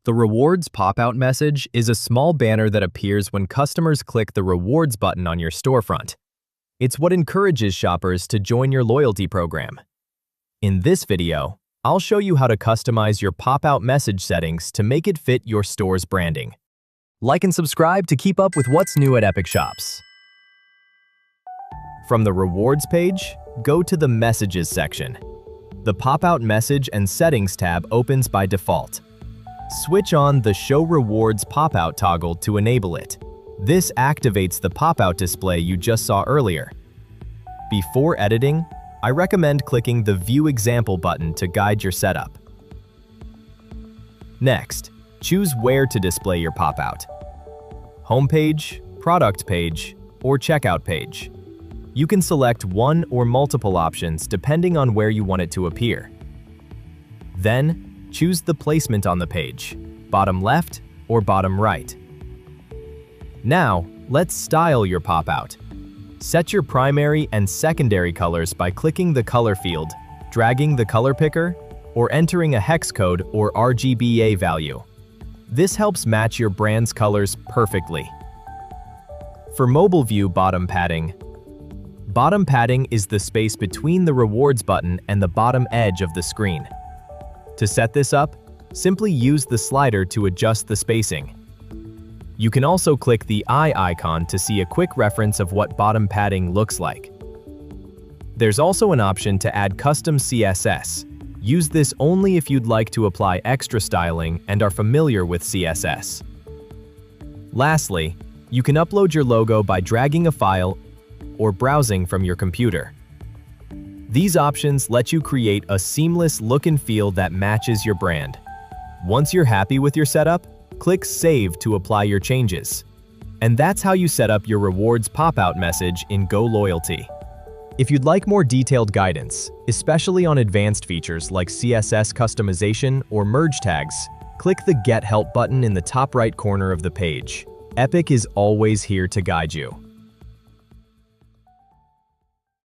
The rewards pop-out message is a small banner that appears when customers click the rewards button on your storefront. It's what encourages shoppers to join your loyalty program. In this video, I'll show you how to customize your pop-out message settings to make it fit your store's branding. Like and subscribe to keep up with what's new at Epic Shops. From the rewards page, go to the messages section. The pop-out message and settings tab opens by default. Switch on the Show Rewards pop-out toggle to enable it. This activates the pop-out display you just saw earlier. Before editing, I recommend clicking the View Example button to guide your setup. Next, choose where to display your pop-out: Homepage, Product page, or Checkout page. You can select one or multiple options depending on where you want it to appear. Then, choose the placement on the page, bottom left or bottom right. Now, let's style your pop-out. Set your primary and secondary colors by clicking the color field, dragging the color picker, or entering a hex code or RGBA value. This helps match your brand's colors perfectly. For mobile view bottom padding is the space between the rewards button and the bottom edge of the screen. To set this up, simply use the slider to adjust the spacing. You can also click the eye icon to see a quick reference of what bottom padding looks like. There's also an option to add custom CSS. Use this only if you'd like to apply extra styling and are familiar with CSS. Lastly, you can upload your logo by dragging a file or browsing from your computer. These options let you create a seamless look and feel that matches your brand. Once you're happy with your setup, click Save to apply your changes. And that's how you set up your rewards pop-out message in goLoyalty. If you'd like more detailed guidance, especially on advanced features like CSS customization or merge tags, click the Get Help button in the top right corner of the page. Epic is always here to guide you.